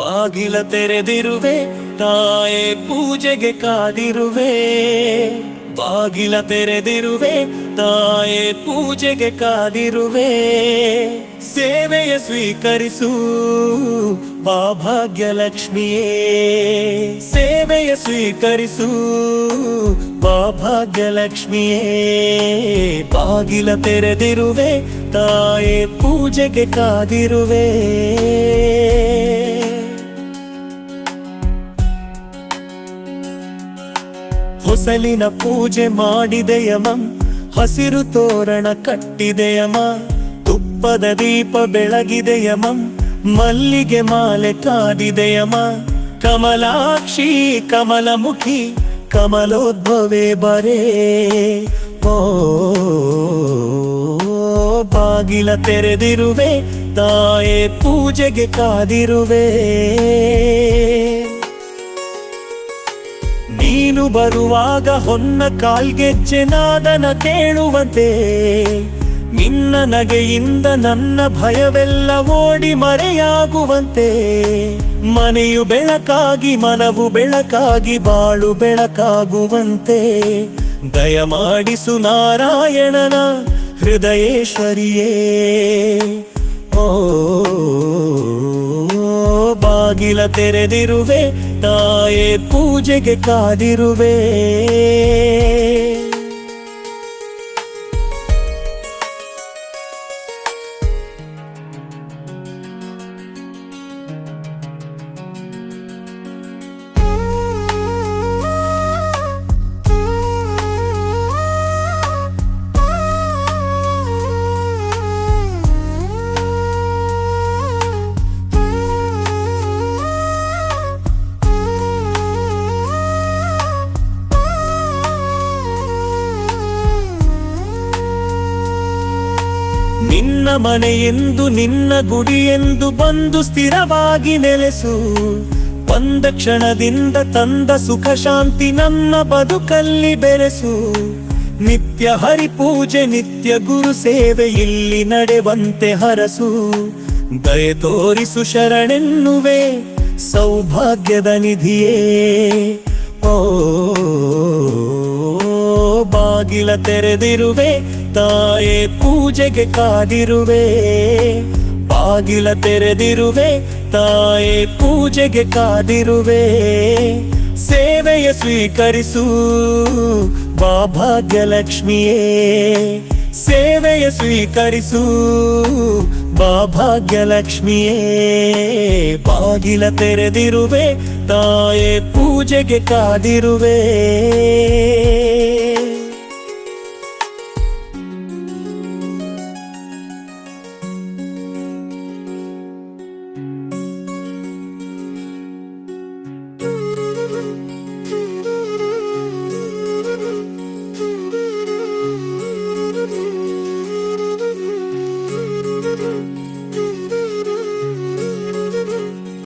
ಬಾಗಿಲ ತೆರೆದಿರುವೆ ತಾಯೇ ಪೂಜೆಗೆ ಕಾದಿರುವೆ. ಬಾಗಿಲ ತೆರೆದಿರುವೆ ತಾಯೇ ಪೂಜೆಗೆ ಕಾದಿರುವೆ. ಸೇವೆಯ ಸ್ವೀಕರಿಸು ಬಾ ಭಾಗ್ಯಲಕ್ಷ್ಮಿಯೇ. ಸೇವೆಯ ಸ್ವೀಕರಿಸು ಬಾ ಭಾಗ್ಯಲಕ್ಷ್ಮಿಯೇ. ಬಾಗಿಲ ತೆರೆದಿರುವೆ ತಾಯೇ ಪೂಜೆಗೆ ಕಾದಿರುವೆ. ಹೊಸಲಿನ ಪೂಜೆ ಮಾಡಿದೆಯಮ್ಮ, ಹಸಿರು ತೋರಣ ಕಟ್ಟಿದೆಯಮ್ಮ. ತುಪ್ಪದ ದೀಪ ಬೆಳಗಿದೆಯಮ್ಮ, ಮಲ್ಲಿಗೆ ಮಾಲೆ ಕಾದಿದೆಯಮ್ಮ. ಕಮಲಾಕ್ಷಿ ಕಮಲಮುಖಿ ಕಮಲೋದ್ಭವೇ ಬರೇ. ಓ ಬಾಗಿಲ ತೆರೆದಿರುವೆ ತಾಯೇ ಪೂಜೆಗೆ ಕಾದಿರುವೆ. ನೀನು ಬರುವಾಗ ಹೊನ್ನ ಕಾಲ್ಗೆಜ್ಜೆ ನಾದನ ಕೇಳುವಂತೆ. ನಿನ್ನ ನಗೆಯಿಂದ ನನ್ನ ಭಯವೆಲ್ಲ ಓಡಿ ಮರೆಯಾಗುವಂತೆ. ಮನೆಯು ಬೆಳಕಾಗಿ ಮನವು ಬೆಳಕಾಗಿ ಬಾಳು ಬೆಳಕಾಗುವಂತೆ. ದಯಮಾಡಿಸು ನಾರಾಯಣನ ಹೃದಯೇಶ್ವರಿಯೇ. ಓ ಬಾಗಿಲ ತೆರೆದಿರುವೆ ತಾಯೇ ಪೂಜೆಗೆ ಕಾದಿರುವೆ. ನಿನ್ನ ಮನೆಯೆಂದು ನಿನ್ನ ಗುಡಿಯೆಂದು ಬಂದು ಸ್ಥಿರವಾಗಿ ನೆಲೆಸು. ಬಂದ ಕ್ಷಣದಿಂದ ತಂದ ಸುಖ ಶಾಂತಿ ನನ್ನ ಬದುಕಲ್ಲಿ ಬೆರೆಸು. ನಿತ್ಯ ಹರಿಪೂಜೆ ನಿತ್ಯ ಗುರು ಸೇವೆ ಇಲ್ಲಿ ನಡೆವಂತೆ ಹರಸು. ದಯೆ ತೋರಿಸು ಶರಣೆನ್ನುವೆ ಸೌಭಾಗ್ಯದ ನಿಧಿಯೇ. ಓ ಬಾಗಿಲ ತೆರೆದಿರುವೆ ತಾಯೇ ಪೂಜೆಗೆ ಕಾದಿರುವೆ. ಬಾಗಿಲ ತೆರೆದಿರುವೆ ತಾಯೇ ಪೂಜೆಗೆ ಕಾದಿರುವೆ. ಸೇವೆಯ ಸ್ವೀಕರಿಸು ಬಾ ಭಾಗ್ಯಲಕ್ಷ್ಮಿಯೇ. ಸೇವೆಯ ಸ್ವೀಕರಿಸು ಬಾ ಭಾಗ್ಯಲಕ್ಷ್ಮಿಯೇ. ಬಾಗಿಲ ತೆರೆದಿರುವೆ ತಾಯೇ ಪೂಜೆಗೆ ಕಾದಿರುವೆ.